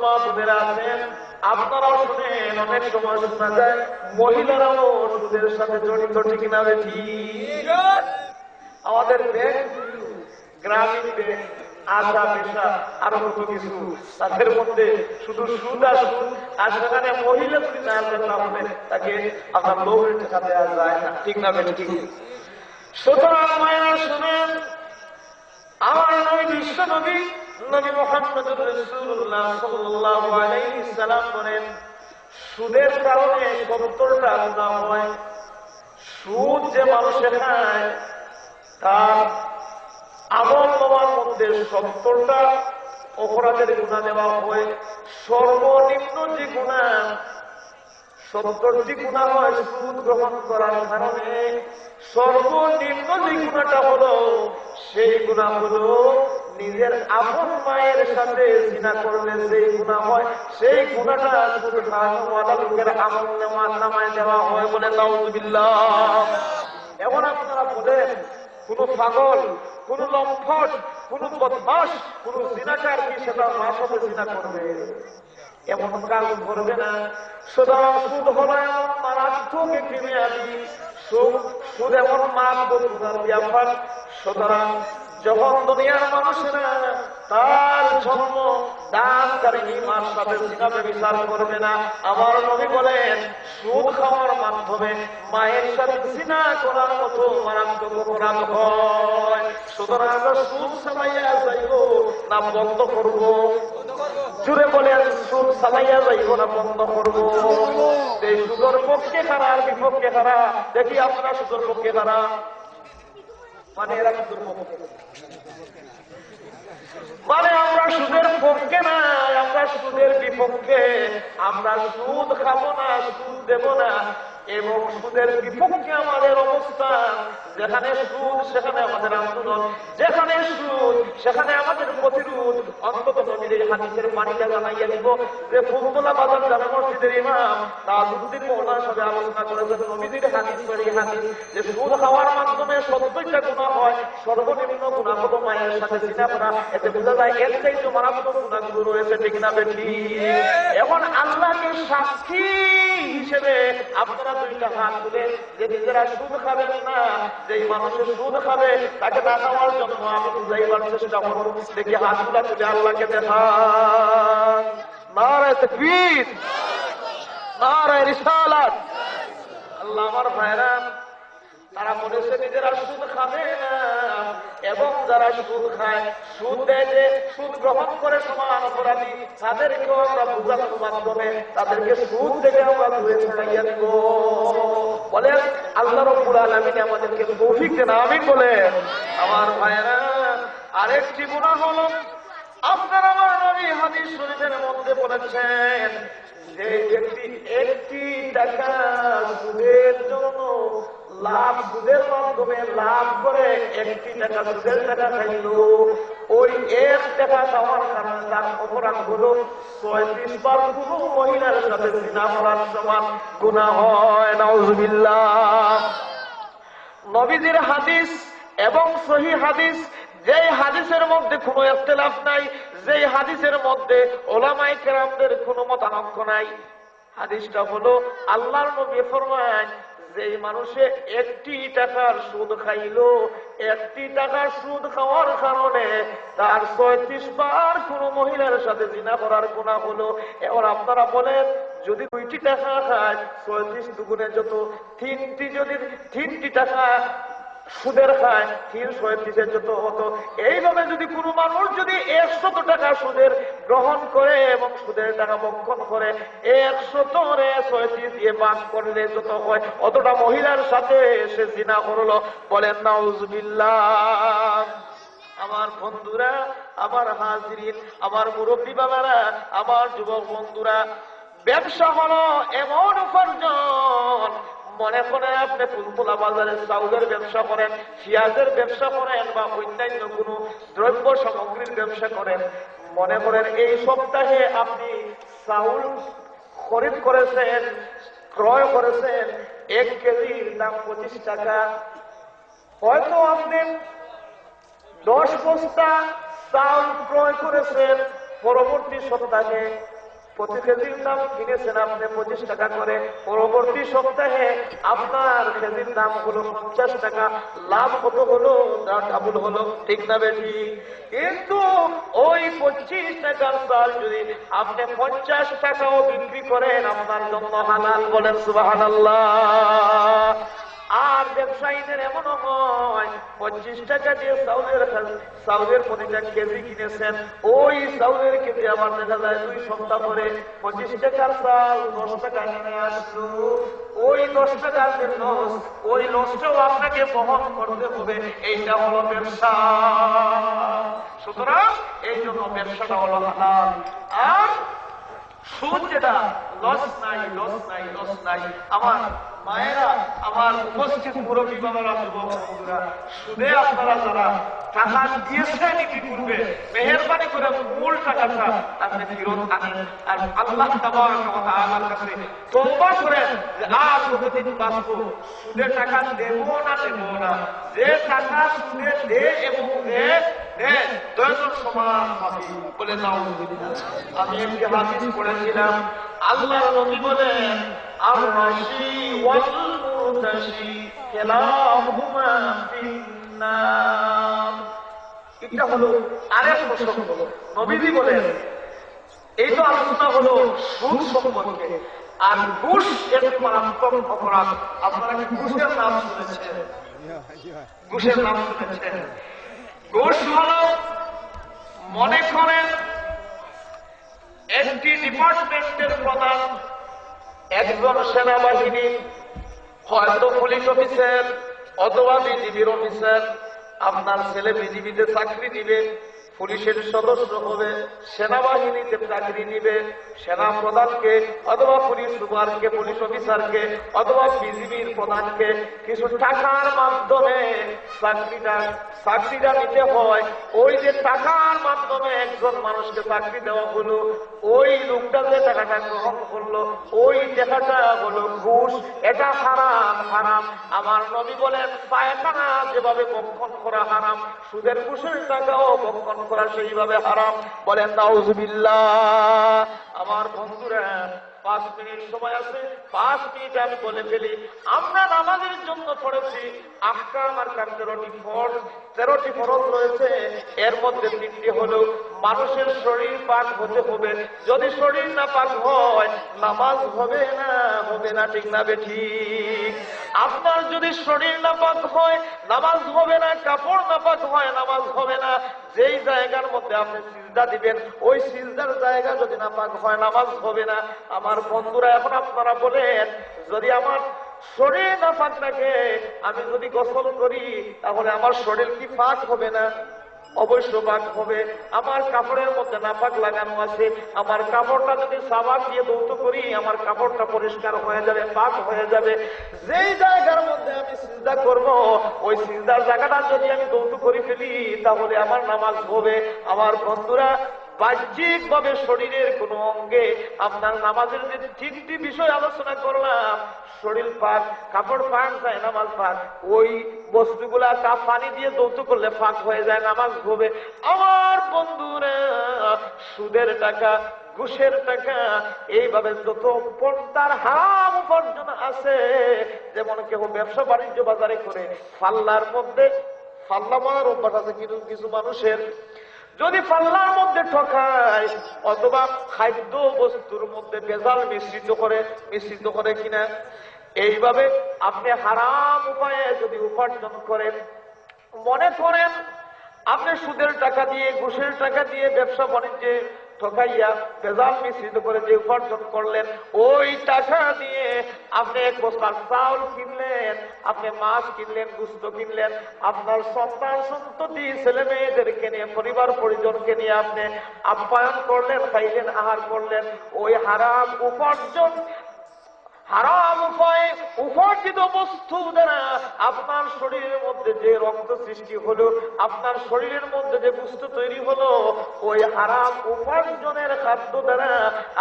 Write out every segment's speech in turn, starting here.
মা বোনেরা আছেন, আপনারাও শুনেন, অনেক সময় শোনা যায় মহিলারাও সুদের সাথে জড়িত, ঠিক না ঠিক? আমাদের ব্যাংক, গ্রামীণ ব্যাংক, আশা পেশা আরো কত কিছু, তাদের মধ্যে শুধু সুদ আর সুদ, আর সেখানে মহিলা যদি না আসে তাহলে তাকে আপনার লোকের টাকা দেওয়া যায় না, ঠিক না ঠিক? সুতরাং মায়া শুনেন, আমার নবী, বিশ্ব নবী, নবী মুহাম্মদুর রাসূলুল্লাহ সাল্লাল্লাহু আলাইহি সাল্লাম বলেন, সুদের কারণে 70টা গুনাহ হয়। সুদ যে মানুষে খায় তার আমল নামার মধ্যে 70টা অপরাধের গুনাহ দেওয়া হয়। সর্বনিম্ন যে গুনাহ 70টি গুনাহ হয় সুদ গ্রহণ করার কারণে, সর্বনিম্ন যে গুনাহটা হলো সেই গুনাহ হলো নিজের আপন মায়ের সাথে জিনা করলে যেই গুনাহ হয়, সেই গুনাহটা সুদ খাওয়াওয়ালা লোকের আমল নামায় দেওয়া হয়। বলে নাউযুবিল্লাহ। এখন আপনারা বলেন, কোন পাগল, কোন লম্পট, কোন বদমাশ, কোন জিনাকার কি সেটা মার সাথে জিনা করবে? এমন কাজ করবে না। সুতরাং সুদ হল এমন মারাত্মক একটি মেয়াদি, সুদ এমন মারাত্মক ব্যাপার। সুতরাং যখন দুনিয়ার মানুষেরা তার জন্ম দানকারী মার সাথে জিনা ব্যভিচার করবে না, আমার নবী বলেন সুদ খাওয়ার মাধ্যমে মায়ের সাথে জিনা করার মতো মারাত্মক অপরাধ হয়। সুতরাং আমরা সুদ চালাইয়া যাইব না বন্ধ করব? জুড়ে বলেন, সুদ চালাইয়া যাইব না বন্ধ করব? এই সুদের পক্ষে খারা আর বিপক্ষে খারা? দেখি আপনারা সুদের পক্ষে খারা, মানে এরা সুদের পক্ষে, মানে আমরা সুদের পক্ষে না, আমরা সুদের বিপক্ষে। আমরা সুদ খাবো না, সুদ দেব না, এবং সুদের বিপক্ষে আমাদের অবস্থান। যেখানে সুদ সেখানে আমাদের আন্দোলন, যেখানে সুদ সেখানে আমাদের প্রতিরোধ। অন্তত নবীর হাদিসের পানিটা জানাইয়া দিব যে ফুলতলা বাজার জামে মসজিদের ইমাম তাজউদ্দিন মওলানা সাহেব আলোচনা করেছেন নবীর হাদিস পড়ি হাদিস যে সুদ খাওয়ার মাধ্যমে 70টা গুনাহ হয়। সর্বনিম্ন গুনাহ হলো মায়ের সাথে জিনা করা। এতে বোঝা যায় এর চাইতে মারাত্মক গুনাহগুলো রয়েছে, ঠিক না বেশি? এখন আল্লাহকে সাক্ষী হিসেবে আপনারা দুইটা হাত তুলে যে নিজেরা সুদ খাবেন না, যেই মানুষের সুদ খাবে তাকে না খাওয়ার জন্য আমি বুঝাইবার চেষ্টা করব। দেখি হাতগুলা তুলে আল্লাহকে দেখান। নারায়ে তাকবীর, নারায়ে রিসালাত। আল্লাহ আমার ভাইরা, তারা বলেছে নিজেরা সুদ খাবে না, এবং যারা সুদ খায়, সুদ দেয়, যে সুদ গ্রহণ করে সমান অপরাধী, তাদেরকেও আমরা বুঝানোর মাধ্যমে তাদেরকে সুদ থেকে আমরা দূরে সরাইয়া দিব। বলেন আল্লাহ রাব্বুল আলামিন আমাদেরকে তৌফিক দেন, আমিন বলেন। আমার ভাইরা, আরেকটি গুনাহ হলো, আপনার আমার নবী হাদিস শরীফের মধ্যে বলেছেন যে ব্যক্তি 1টি টাকা সুদের জন্য লাভ, সুদের মাধ্যমে লাভ করে 1টি টাকা সুদের টাকা খাইল, ওই 1 টাকা খাওয়ার কারণে তার অপরাধ হলো 36 বার কোনো মহিলার সাথে জিনা করার সমান গুনাহ হয়। নাউযুবিল্লাহ। নবীজির হাদিস এবং সহিহ হাদিস, যেই হাদিসের মধ্যে কোনো ইখতিলাফ নাই, যেই হাদিসের মধ্যে উলামায়ে কেরামদের কোনো মতানক্য নাই, হাদিসটা হলো আল্লাহর নবী ফরমান যেই মানুষে 1টি টাকার সুদ খাইল, 1টি টাকার সুদ খাওয়ার কারণে তার 36 বার কোনো মহিলার সাথে জিনা করার গুনাহ হলো। এবার আপনারা বলেন, যদি 2টি টাকা খায় 36 দুগুণে যত, 3টি টাকা সুদের খায় 337 যত হতো। এইভাবে যদি কোনো মানুষ যদি 100 টাকা সুদের গ্রহণ করে এবং সুদের টাকা ভক্ষণ করে, 100 দিয়ে ভাগ করলে যত হয় অতটা মহিলার সাথে সে জিনা করলো। বলেন নাউযুবিল্লাহ। আমার বন্ধুরা, আমার হাজিরিন, আমার মুরব্বী বাবারা, আমার যুবক বন্ধুরা, ব্যবসা হলো এমন উপার্জন, মনে করে আপনি ফুলতলা বাজারে চাউলের ব্যবসা করেন, পেঁয়াজের ব্যবসা করেন, বা অন্যান্য কোন দ্রব্য সামগ্রীর ব্যবসা করেন, মনে করেন এই সপ্তাহে আপনি চাউল খরিদ করেছেন, ক্রয় করেছেন, 1 কেজির দাম 25 টাকা। হয়তো আপনি 10 বস্তা চাউল ক্রয় করেছেন, পরবর্তী সপ্তাহে প্রতি কেজির দাম কিনেছেন আপনি 25 টাকা করে, পরবর্তী সপ্তাহে আপনার কেজির দাম হলো 50 টাকা, লাভ কত হলো? ডাবল হলো, ঠিক না বেশি? কিন্তু ওই 25 টাকার চাল যদি আপনি 50 টাকাও বিক্রি করেন আপনার জন্য হালাল। বলেন সুবহানাল্লাহ। আর ব্যবসায়ীদের এমনও হয় 25 টাকা দিয়ে চাউলের প্রতিটা কেজি কিনেছেন, ওই চাউলের কেজি আবার দেখা যায় 2 সপ্তাহ পরে 25 টাকার চাল 10 টাকা নিয়ে আসলো। ওই 10 টাকার যে লস, ওই লসটাও আপনাকে বহন করতে হবে। এইটা হলো ব্যবসা। সুতরাং এই জন্য ব্যবসাটা হলো হালাল। আর সুদ যেটা, লস নাই, লস নাই, লস নাই। আমার মায়েরা, আমার উপস্থিত মুরব্বী বাবারা, যুবক বন্ধুরা, সুদে আপনারা যারা টাকা দিয়েছেন কি করবে, মেহেরবানি করে মূল টাকাটা আপনি ফেরত আনেন। আর আল্লাহ তাবারক ওয়া তাআলার কাছে তওবা করেন যে আর কতদিন বাঁচবো, সুদের টাকা দেব না দেব না। যে টাকা সুদে দে এবং দেয় দয়ার সমান হবে বলে নাও। আমি একটি হাদিস পড়েছিলাম, আল্লাহর নবী বলেন আর-রাশি ওয়াল মুরতাশি কিলাহুমা ফিন্নার। এটা হলো আরেক প্রসঙ্গ। নবীজি বলেন, এই তো আলোচনা হলো সুদ সম্পর্কে। আর ঘুষ একটি মারাত্মক অপরাধ। আপনারা কি ঘুষের নাম শুনেছেন? ঘুষের নাম শুনেছেন? ঘুষ হলো, মনে করেন একটি ডিপার্টমেন্টের প্রধান, একজন সেনাবাহিনী, হয়তো পুলিশ অফিসার অথবা বিজিবির অফিসার, আপনার ছেলে বিজিবিতে চাকরি নিবে, পুলিশের সদস্য হবে, সেনাবাহিনীতে চাকরি নিবে, সেনা প্রধানকে অথবা পুলিশ সুপারকে, পুলিশ অফিসারকে অথবা বিজিবির প্রধানকে কিছু টাকার মাধ্যমে চাকরিটা নিতে হয়। ওই যে টাকার মাধ্যমে একজন মানুষকে চাকরি দেওয়া হলো, ওই লোকটা যে টাকাটা গ্রহণ করলো, ওই টাকাটা হলো ঘুষ। এটা হারাম, হারাম। আমার নবী বলেন, পায়খানা যেভাবে ভক্ষণ করা হারাম, সুদের ঘুষের টাকাও ভক্ষণ করা সেইভাবে হারাম। বলেন নাউযুবিল্লাহ। আমার বন্ধুরা, 5 মিনিট সময় আছে, 5 মিনিট আমি বলে ফেলি। আমরা নামাজের জন্য পড়েছি আহকাম আর কাম 13টি ফরজ রয়েছে। এর মধ্যে 3টি হলো মানুষের শরীর পাক হতে হবে। যদি শরীর না পাক হয় নামাজ হবে না, হবে না, ঠিক না বেঠিক? আপনার যদি শরীর না পাক হয় নামাজ হবে না, কাপড় না পাক হয় নামাজ হবে না। যেই জায়গার মধ্যে আপনি সিজদা দিবেন ওই সিজদার জায়গা যদি না পাক হয় নামাজ হবে না। আমার বন্ধুরা, এখন আপনারা বলেন, যদি আমার শরীর না পাক থাকে, আমি যদি গোসল করি তাহলে আমার শরীর কি পাক হবে না? অবশ্য পাক হবে। আমার কাপড়ের মধ্যে নাপাক লাগানো আছে, আমার কাপড়টা যদি সাবান দিয়ে ধৌত করি আমার কাপড়টা পরিষ্কার হয়ে যাবে, পাক হয়ে যাবে। যেই জায়গার মধ্যে আমি সিজদা করব ওই সিজদার জায়গাটা যদি আমি ধৌত করে ফেলি তাহলে আমার নামাজ হবে। আমার বন্ধুরা, বাহ্যিক ভাবে শরীরের কোন অঙ্গে আপনার নামাজের যে 3টি বিষয় আলোচনা করলাম, শরীর পাক, কাপড় পাক যায়, নামাজ পাক, ওই বস্তুগুলা পানি দিয়ে ধৌত করলে পাক হয়ে যায়, নামাজ হবে। আমার বন্ধুরা, সুদের টাকা, ঘুষের টাকা, এইভাবে যত পর্দার হারাম উপার্জন আছে, যেমন কেউ ব্যবসা বাণিজ্য বাজারে করে ফাল্লার মধ্যে, ফাল্লা মারার অভ্যাস আছে কিন্তু কিছু মানুষের, যদি পাল্লার মধ্যে ঠকায় অথবা খাদ্য বস্তুর মধ্যে ভেজাল মিশ্রিত করে কিনা, এইভাবে আপনি হারাম উপায়ে যদি উপার্জন করেন, মনে করেন আপনি সুদের টাকা দিয়ে, ঘুষের টাকা দিয়ে ব্যবসা বাণিজ্যে ঠকাইয়া ভেজাল মিশ্রিত করে যে উপার্জন করলেন, ওই টাকা দিয়ে আপনি 1 বস্তা চাউল কিনলেন, আপনি মাছ কিনলেন, গোশত কিনলেন, আপনার সন্তান সন্ততি ছেলে মেয়েদেরকে নিয়ে, পরিবার পরিজনকে নিয়ে আপনি আপ্যায়ন করলেন, খাইলেন, আহার করলেন। ওই হারাম উপার্জন, হারাম উপায়ে উপার্জিত বস্তু দ্বারা আপনার শরীরের মধ্যে যে রক্ত সৃষ্টি হলো, আপনার শরীরের মধ্যে যে বস্তু তৈরি হলো, ওই হারাম উপার্জনের খাদ্য দ্বারা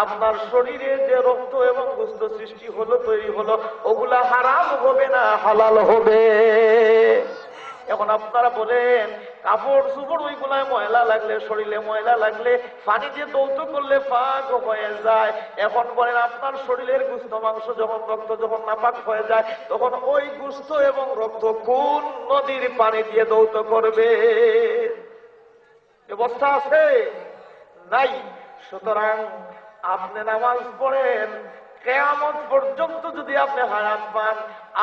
আপনার শরীরে যে রক্ত এবং বস্তু সৃষ্টি হলো, তৈরি হলো, ওগুলা হারাম হবে না, হালাল হবে। এখন আপনারা বলেন, কাপড় চুপড় ওইগুলায় ময়লা লাগলে, শরীরে ময়লা লাগলে পানি দিয়ে দৌত করলে পাক হয়ে যায়। এখন বলেন আপনার শরীরের গুস্ত মাংস যখন, রক্ত যখন নাপাক হয়ে যায়, তখন ওই গুস্ত এবং রক্ত কোন নদীর পানি দিয়ে দৌত করবে? ব্যবস্থা আছে? নাই। সুতরাং আপনি নামাজ পড়েন, কিয়ামত পর্যন্ত যদি আপনি হায়াত পান,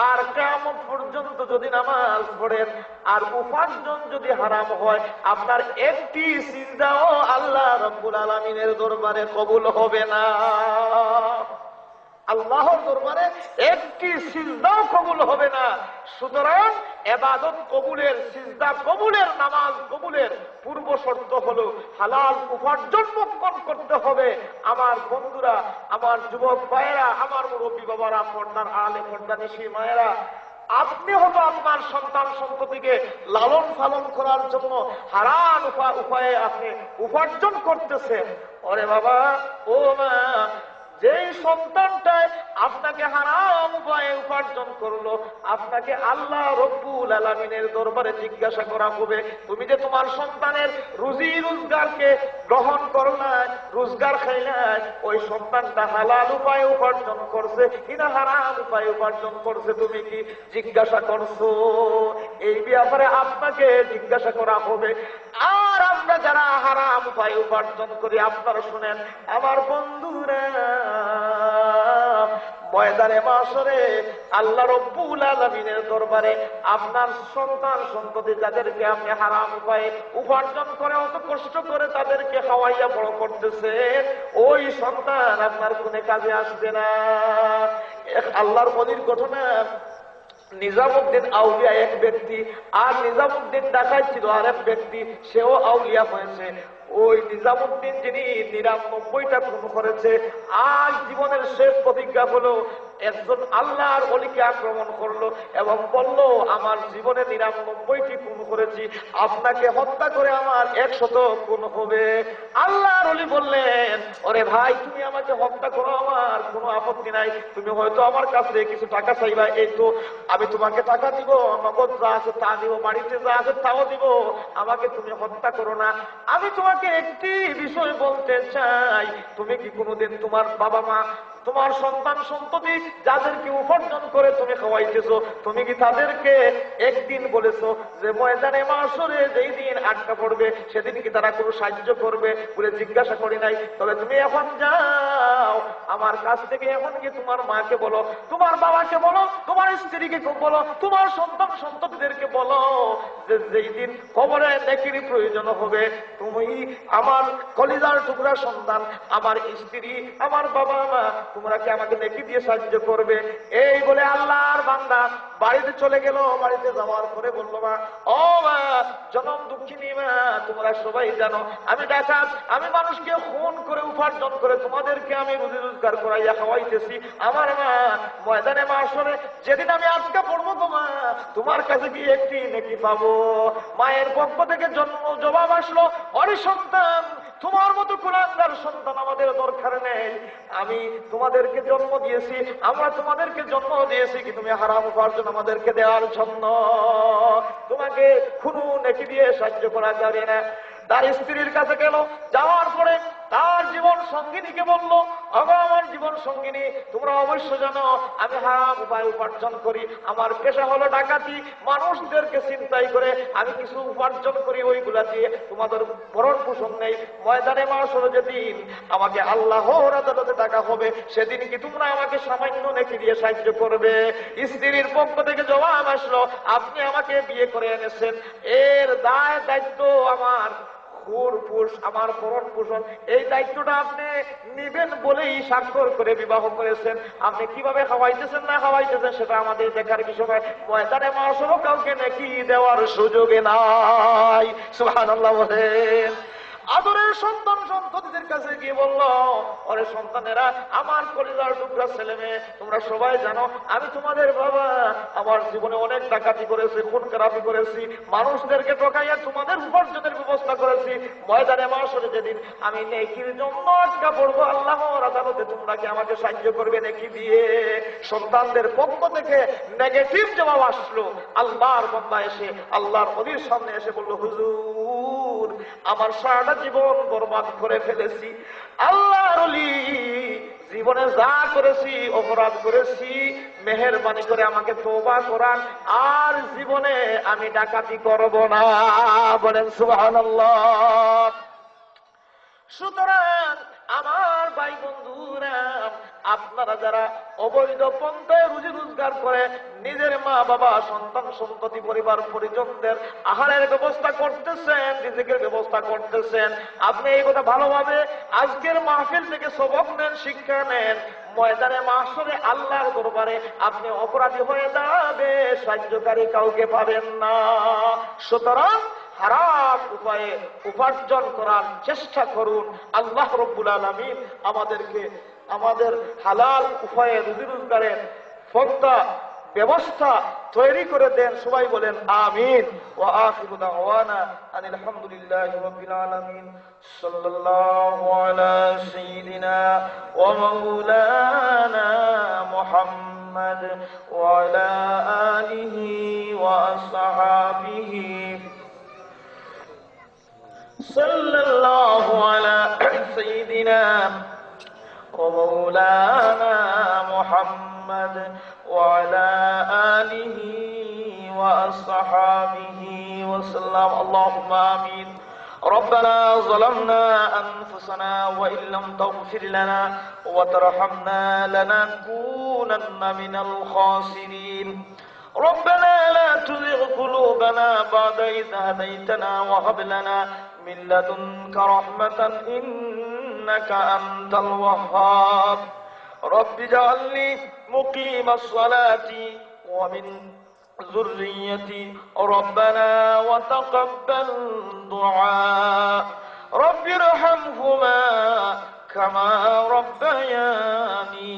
আর কিয়ামত পর্যন্ত যদি নামাজ পড়েন, আর উপার্জন যদি হারাম হয়, আপনার একটি সিজদাও আল্লাহ রাব্বুল আলামিনের দরবারে কবুল হবে না। আল্লাহর দরবারে একটি সিজদাও কবুল হবে না। সুতরাং ইবাদত কবুলের, সিজদা কবুলের, নামাজ কবুলের পূর্ব শর্ত হলো হালাল উপার্জন মক্ষণ করতে হবে। আমার বন্ধুরা, আমার যুবক ভাইয়েরা, আমার মুরব্বী বাবারা, পর্দার আলে পর্দানিশী মায়েরা, আপনি হয়তো আপনার সন্তান সন্ততিকে লালন পালন করার জন্য হারাম উপায়ে আপনি উপার্জন করতেছেন। ওরে বাবা, ও মা, যেই সন্তানটাই আপনাকে হারাম উপায়ে উপার্জন করলো, আপনাকে আল্লাহ রব্বুল আলামিনের দরবারে জিজ্ঞাসা করা হবে, তুমি যে তোমার সন্তানের রুজি রোজগারকে গ্রহণ করলা, রোজগার খাইলা, ওই সন্তানটা হালাল উপায়ে উপার্জন করছে কিনা হারাম উপায়ে উপার্জন করছে, তুমি কি জিজ্ঞাসা করছো? এই ব্যাপারে আপনাকে জিজ্ঞাসা করা হবে। আর আমরা যারা হারাম উপায়ে উপার্জন করি, আপনারা শুনেন আমার বন্ধুরা, ময়দানে মাশরে আল্লাহ রব্বুল আলামিনের দরবারে আপনার সন্তান সন্ততি যাদেরকে আপনি হারাম উপায়ে উপার্জন করে, অত কষ্ট করে তাদেরকে খাওয়াইয়া বড় করতেছেন, ওই সন্তান আপনার কোন কাজে আসবে না। আল্লাহর ওলির ঘটনা, নিজামুদ্দিন আউলিয়া এক ব্যক্তি, আর নিজামুদ্দিন ডাকাত ছিল আরেক ব্যক্তি, সেও আউলিয়া হয়েছে। ওই নিজামুদ্দিন যিনি ৯৯টা খুন করেছে, আজ জীবনের শেষ প্রতিজ্ঞা হলো একজন আল্লাহর ওলিকে আক্রমণ করলো এবং বলল, আমার জীবনে ৯৯টি খুন করেছি, আপনাকে হত্যা করে আমার ১০০ খুন হবে। আল্লাহর ওলি বললেন, ওরে ভাই, তুমি আমাকে হত্যা করো, আমার কোনো আপত্তি নাই, তুমি হয়তো আমার কাছে কিছু টাকা চাইবা, এই তো আমি তোমাকে টাকা দিব, নগদ যা আছে তা দিব, বাড়িতে যা আছে তাও দিব, আমাকে তুমি হত্যা করো না। আমি তোমাকে একটি বিষয় বলতে চাই, তুমি কি কোনোদিন তোমার বাবা মা, তোমার সন্তান সন্ততি যাদেরকে উপার্জন করে তুমি খাওয়াইতেছো, তুমি কি তাদেরকে একদিন বলেছো যে ময়দানে মাশরে যেই দিন আটকা পড়বে সেদিন কি তারা কোনো সাহায্য করবে বলে জিজ্ঞাসা করি নাই? তবে তুমি এখন যাও আমার কাছ থেকে, এখন কি তোমার মাকে বলো, তোমার বাবাকে বলো, তোমার স্ত্রীকে বলো, তোমার সন্তান সন্ততিদেরকে বলো যে যেই দিন কবরে নেকির প্রয়োজন হবে, তুমি আমার কলিজার টুকরা সন্তান, আমার স্ত্রী, আমার বাবা মা, তোমরা কি আমাকে নেকি দিয়ে সাহায্য করবে? এই বলে আল্লাহর বান্দা বাড়িতে চলে গেল। বাড়িতে যাওয়ার পরে বললো, মা, ও মা, জনম দুঃখিনী মা, তোমরা সবাই জানো আমি ডাকাত, আমি মানুষকে খুন করে উপার্জন করে তোমাদেরকে আমি রুজি রোজগার করাইয়া খাওয়াইতেছি। আমার মা, ময়দানে মাশরে যেদিন আমি আটকা পড়বো গো মা, তোমার কাছে কি একটি নেকি পাবো? মায়ের পক্ষ থেকে জবাব আসলো, অরে সন্তান, তোমার মতো কুলাঙ্গার সন্তান আমাদের দরকার নেই, আমি তোমাদেরকে জন্ম দিয়েছি, আমরা তোমাদেরকে জন্ম দিয়েছি কি তুমি হারাম উপার্জন আমাদেরকে দেওয়ার জন্য? তোমাকে কোনো নেকি দিয়ে সাহায্য করা যাবে না। তার স্ত্রীর কাছে গেল, যাওয়ার পরে তার জীবন সঙ্গিনীকে বলল, আমার জীবন সঙ্গিনী, তোমরা অবশ্য জানো আমি হারাম উপায় উপার্জন করি, আমার পেশা হলো ডাকাতি, মানুষদেরকে চিন্তাই করে আমি কিছু উপার্জন করি, ওইগুলা দিয়ে তোমাদের ভরণ পোষণ নেই। ময়দানে মাশরে যেদিন আমাকে আল্লাহর আদালতে টাকা হবে, সেদিন কি তোমরা আমাকে সামান্য নেকি দিয়ে সাহায্য করবে? স্ত্রীর পক্ষ থেকে জবাব আসলো, আপনি আমাকে বিয়ে করে এনেছেন, এর দায়িত্ব আমার, আমার ভরণ পোষণ, এই দায়িত্বটা আপনি নিবেন বলেই স্বাক্ষর করে বিবাহ করেছেন। আপনি কিভাবে খাওয়াইতেছেন না খাওয়াইতেছেন সেটা আমাদের দেখার বিষয়। ময়দানে মাশরে কাউকে নেকি দেওয়ার সুযোগে নাই। সুবহানাল্লাহ বলেন। আদরের সন্তান সন্ততিদের কাছে গিয়ে বলল, ওরে সন্তানেরা, আমার কলিজার টুকরা ছেলে মেয়ে, তোমরা সবাই জানো আমি তোমাদের বাবা। আমার জীবনে অনেক ডাকাতি করেছি, খুন খারাপি করেছি, মানুষদেরকে ঠকাইয়া তোমাদের উপার্জনের ব্যবস্থা করেছি। ময়দানে মাশরে যেদিন আমি নেকির জন্য আটকা পড়বো আল্লাহর আদালতে, তোমরা কি আমাকে সাহায্য করবে নেকি দিয়ে? সন্তানদের পক্ষ থেকে নেগেটিভ জবাব আসলো। আল্লাহর বান্দা এসে আল্লাহর নবীর সামনে এসে বলল, হুজুর, আমার সারাটা জীবন বরবাদ করে ফেলেছি। আল্লাহর ওলি, জীবনে যা করেছি অপরাধ করেছি, মেহেরবানি করে আমাকে তওবা করান, আর জীবনে আমি ডাকাতি করব না। বলেন সুবহানাল্লাহ। সুতরাং আমার ভাই বন্ধুরা, আপনারা যারা অবৈধ পন্থায় রুজি রোজগার করে নিজের মা বাবা, সন্তান সন্ততি, পরিবার পরিজনদের আহারের ব্যবস্থা করতেছেন, রিজিকের ব্যবস্থা করতেছেন, আপনি এই কথা ভালোভাবে আজকের মাহফিল থেকে সবক নেন, শিক্ষা নেন। ময়দানে মাহশরে আল্লাহর দরবারে আপনি অপরাধী হয়ে যাবে, সাহায্যকারী কাউকে পাবেন না। সুতরাং হারাম উপায়ে উপার্জন করার চেষ্টা করুন। আল্লাহ রব্বুল আলামিন আমাদেরকে আমাদের হালাল উপায়ে রুজি রোজগারের পন্থা ব্যবস্থা তৈরি করে দেন। সবাই বলেন আমিন। ওয়া আখিরু দাওয়ানা আনিল হামদুলিল্লাহি রাব্বিল আলামিন। সাল্লাল্লাহু আলা সাইয়্যিদিনা ওয়া মাওলানা মুহাম্মদ ওয়া আলা আলিহি ওয়া আসহাবিহি সাল্লাল্লাহু আলা সাইয়্যিদিনা ومولانا محمد وعلى آله وأصحابه وسلم. اللهم آمين. ربنا ظلمنا أنفسنا وإن لم تغفر لنا وترحمنا لنكونن من الخاسرين. ربنا لا تزغ قلوبنا بعد إذ هديتنا وهب لنا من لدنك رحمة إنك أنت الوهاب. رب اجعلني مقيم الصلاة ومن ذريتي ربنا وتقبل دعاء. رب ارحمهما كما ربياني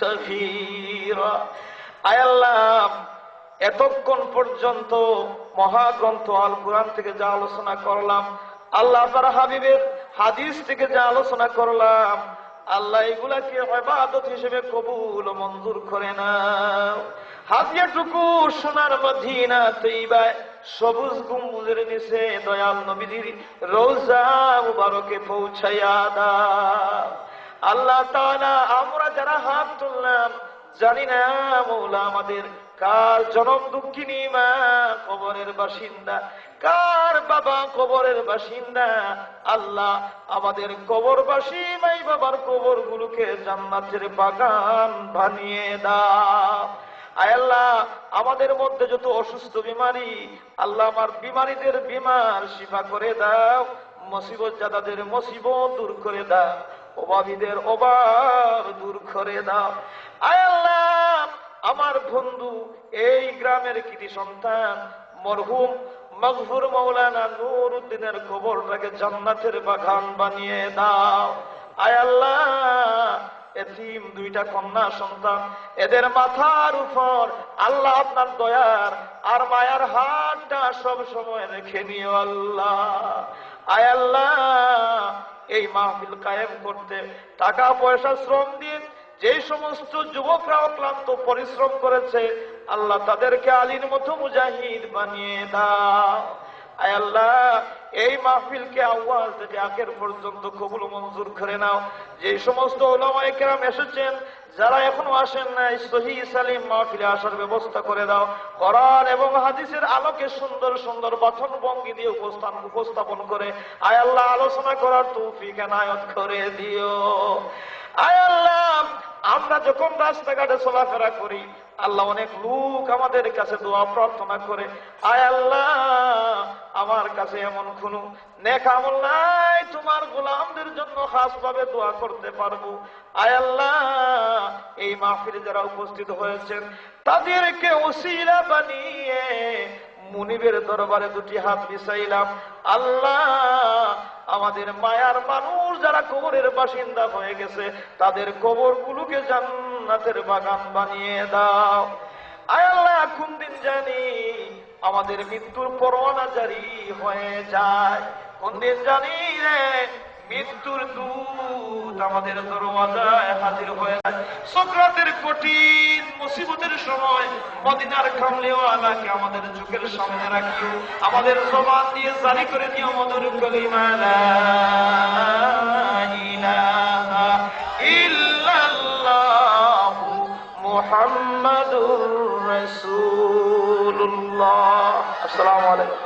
صغيرا. আয় আল্লাহ, এতক্ষণ পর্যন্ত মহাগ্রন্থ আল কুরআন থেকে যা আলোচনা করলাম, আল্লাহ তার হাবিবের হাদিস থেকে যা আলোচনা করলাম, আল্লাহ এগুলাকে ইবাদত হিসেবে কবুল ও মঞ্জুর করে নাও। হাদিয়াটুকু সোনার মদিনা তৈবায় সবুজ গম্বুজের নিচে দয়াল নবীর রওজা মুবারকে পৌঁছায়া দাও। আল্লাহ তাআলা, আমরা যারা হাত তুললাম, জানি না মৌলা আমাদের কার জনম দুঃখিনী মা কবরের বাসিন্দা, কার বাবা কবরের বাসিন্দা। আল্লাহ, আমাদের কবরবাসী মাই বাবার কবর গুলোকে জান্নাতের বাগান বানিয়ে দাও। আয় আল্লাহ, আমাদের মধ্যে যত অসুস্থ বিমারি, আল্লাহ আমার বিমারিদের বিমার শিফা করে দাও, মুসিবত জাদাদের মুসিবত দূর করে দাও, অভাবীদের অভাব দূর করে দাও। আয় আল্লাহ, আমার বন্ধু এই গ্রামের কৃতি সন্তান মরহুম মগফুর মাওলানা নূর উদ্দিনের কবরটাকে জান্নাতের বাগান বানিয়ে দাও। আয় আল্লাহ, এতিম দুইটা কন্যা সন্তান, এদের মাথার উপর আল্লাহ আপনার দয়ার আর মায়ার হাতটা সব সময় রেখে নিও আল্লাহ। আয় আল্লাহ, এই মাহফিল কায়েম করতে টাকা পয়সা শ্রম দিন যে সমস্ত যুবকরা অক্লান্ত পরিশ্রম করেছে, আল্লাহ তাদেরকে আলীর মতো মুজাহিদ বানিয়ে দাও। আয় আল্লাহ, এই মাহফিলকে আওয়াজ থেকে আখের পর্যন্ত কবুল মঞ্জুর করে নাও। যে সমস্ত উলামায়ে কেরাম এসেছেন, যারা এখনো আসেন নাই, সহিহ সালিম মাহফিলে আসার ব্যবস্থা করে দাও। কোরআন এবং হাদিসের আলোকে সুন্দর সুন্দর বচন ভঙ্গি দিয়ে উপস্থাপন করে আয় আল্লাহ আলোচনা করার তৌফিক এনায়েত করে দিও। আয় আল্লাহ, আমরা যখন রাস্তাঘাটে চলাফেরা করি, আল্লাহ অনেক লোক আমাদের কাছে দোয়া প্রার্থনা করে। আয় আল্লাহ, আমার কাছে এমন কোন নেক আমল নাই তোমার গোলামদের জন্য খাস ভাবে দোয়া করতে পারবো। আয় আল্লাহ, এই মাহফিলে যারা উপস্থিত হয়েছেন তাদেরকে ওসিলা বানিয়ে মুনিবের দরবারে দুটি হাত বিছাইলাম। আল্লাহ, আমাদের মায়ার মানুষ যারা কবরের বাসিন্দা হয়ে গেছে তাদের কবরগুলোকে জান্নাতের বাগান বানিয়ে দাও। আয় আল্লাহ, কোন দিন জানি আমাদের মৃত্যুর পরোয়ানা জারি হয়ে যায়, কোন দিন জানি রে মৃত্যুর দূত আমাদের দরওয়াজায় হাজির হয়ে যায়। সকরাতের কঠিন মুসিবতের সময় মদিনার কামলিওয়ালাকে আমাদের চোখের সামনে রাখিও, আমাদের জবান দিয়ে জারি করে দিও মধুর কালিমা লা ইলাহা ইল্লাল্লাহু মুহাম্মাদুর রাসূলুল্লাহ। আসসালামু আলাইকুম।